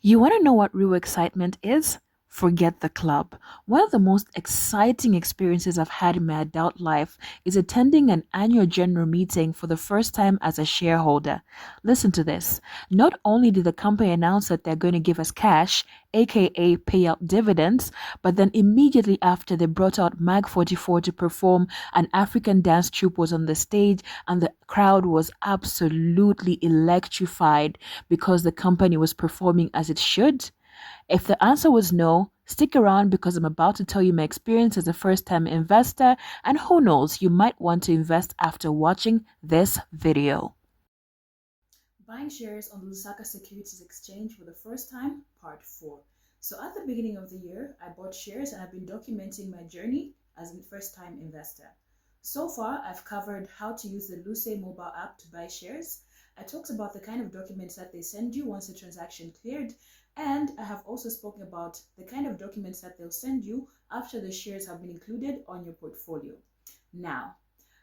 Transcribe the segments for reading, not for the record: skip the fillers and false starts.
You want to know what real excitement is? Forget the club. One of the most exciting experiences I've had in my adult life is attending an annual general meeting for the first time as a shareholder. Listen to this. Not only did the company announce that they're going to give us cash, aka pay out dividends, but then immediately after they brought out Mag 44 to perform, an African dance troupe was on the stage and the crowd was absolutely electrified because the company was performing as it should. If the answer was no, stick around because I'm about to tell you my experience as a first time investor, and who knows, you might want to invest after watching this video. Buying shares on the Lusaka Securities Exchange for the first time, part 4. So, at the beginning of the year, I bought shares and I've been documenting my journey as a first time investor. So far, I've covered how to use the Luce mobile app to buy shares. I talked about the kind of documents that they send you once the transaction cleared, and I have also spoken about the kind of documents that they'll send you after the shares have been included on your portfolio. Now,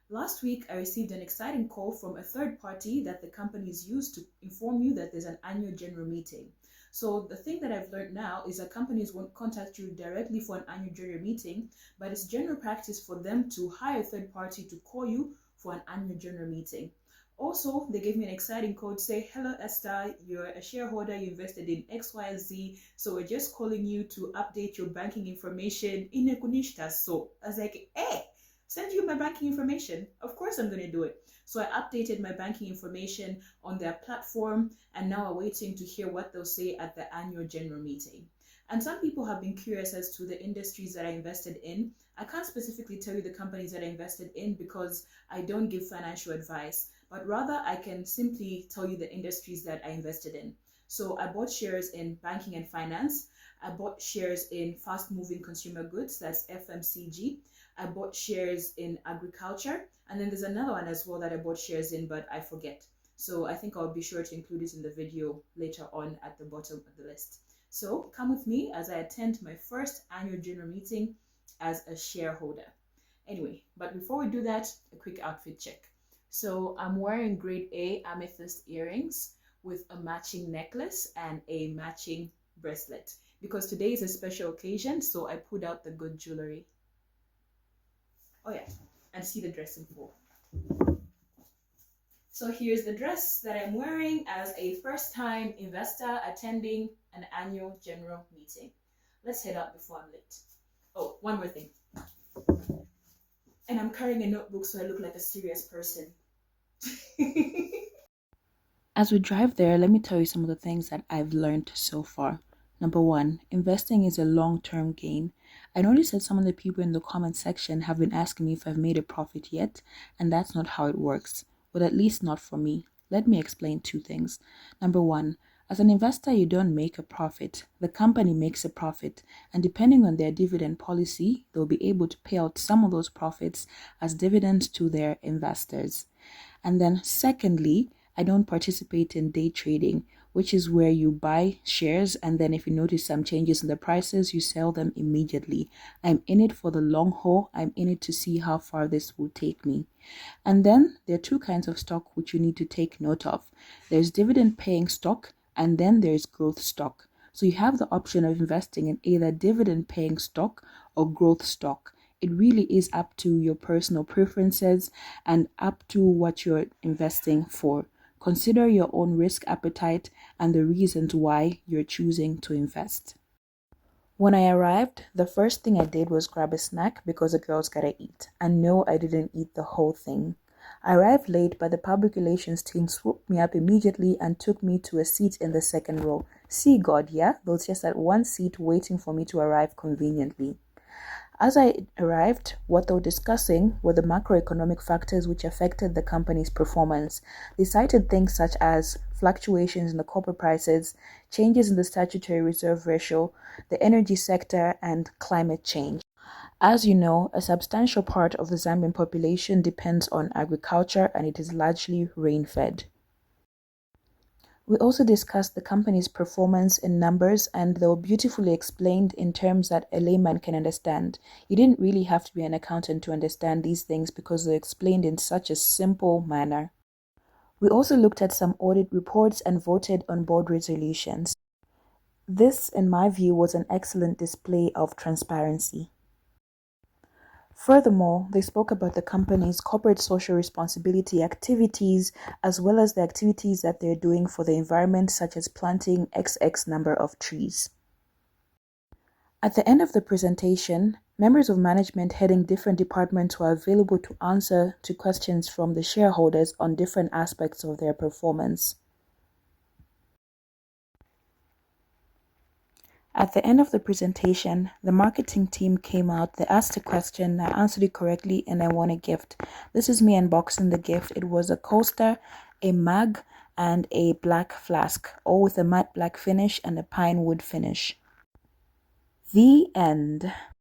last week, I received an exciting call from a third party that the companies use to inform you that there's an annual general meeting. So the thing that I've learned now is that companies won't contact you directly for an annual general meeting, but it's general practice for them to hire a third party to call you for an annual general meeting. Also, they gave me an exciting code, say, hello Esther, you're a shareholder, you invested in XYZ, so we're just calling you to update your banking information in Ekunishta. So I was like, hey, send you my banking information. Of course I'm going to do it. So I updated my banking information on their platform, and now I'm waiting to hear what they'll say at the annual general meeting. And some people have been curious as to the industries that I invested in. I can't specifically tell you the companies that I invested in because I don't give financial advice, but rather I can simply tell you the industries that I invested in. So I bought shares in banking and finance. I bought shares in fast moving consumer goods, that's FMCG. I bought shares in agriculture, and then there's another one as well that I bought shares in, but I forget. So I think I'll be sure to include it in the video later on at the bottom of the list. So come with me as I attend my first annual general meeting as a shareholder. Anyway, but before we do that, a quick outfit check. So I'm wearing grade A amethyst earrings with a matching necklace and a matching bracelet because today is a special occasion, so I pulled out the good jewelry. Oh yeah, and see the dress in full. So here's the dress that I'm wearing as a first-time investor attending an annual general meeting. Let's head out before I'm late. Oh, one more thing. And I'm carrying a notebook so I look like a serious person. As we drive there, let me tell you some of the things that I've learned so far. Number one, investing is a long-term gain. I noticed that some of the people in the comment section have been asking me if I've made a profit yet, and that's not how it works. Well, at least not for me. Let me explain two things. Number one, as an investor, you don't make a profit. The company makes a profit, and depending on their dividend policy, they'll be able to pay out some of those profits as dividends to their investors. And then secondly, I don't participate in day trading, which is where you buy shares and then if you notice some changes in the prices, you sell them immediately. I'm in it for the long haul. I'm in it to see how far this will take me. And then there are two kinds of stock which you need to take note of. There's dividend paying stock and then there's growth stock. So you have the option of investing in either dividend paying stock or growth stock. It really is up to your personal preferences and up to what you're investing for. Consider your own risk appetite and the reasons why you're choosing to invest. When I arrived, the first thing I did was grab a snack because the girls gotta eat. And no, I didn't eat the whole thing. I arrived late, but the public relations team swooped me up immediately and took me to a seat in the second row. See God, yeah? There was just that one seat waiting for me to arrive conveniently. As I arrived, what they were discussing were the macroeconomic factors which affected the company's performance. They cited things such as fluctuations in the copper prices, changes in the statutory reserve ratio, the energy sector, and climate change. As you know, a substantial part of the Zambian population depends on agriculture and it is largely rain-fed. We also discussed the company's performance in numbers, and they were beautifully explained in terms that a layman can understand. You didn't really have to be an accountant to understand these things because they're explained in such a simple manner. We also looked at some audit reports and voted on board resolutions. This, in my view, was an excellent display of transparency. Furthermore, they spoke about the company's corporate social responsibility activities as well as the activities that they're doing for the environment, such as planting XX number of trees. At the end of the presentation, members of management heading different departments were available to answer to questions from the shareholders on different aspects of their performance. At the end of the presentation, the marketing team came out. They asked a question, I answered it correctly, and I won a gift. This is me unboxing the gift. It was a coaster, a mug, and a black flask, all with a matte black finish and a pine wood finish. The end.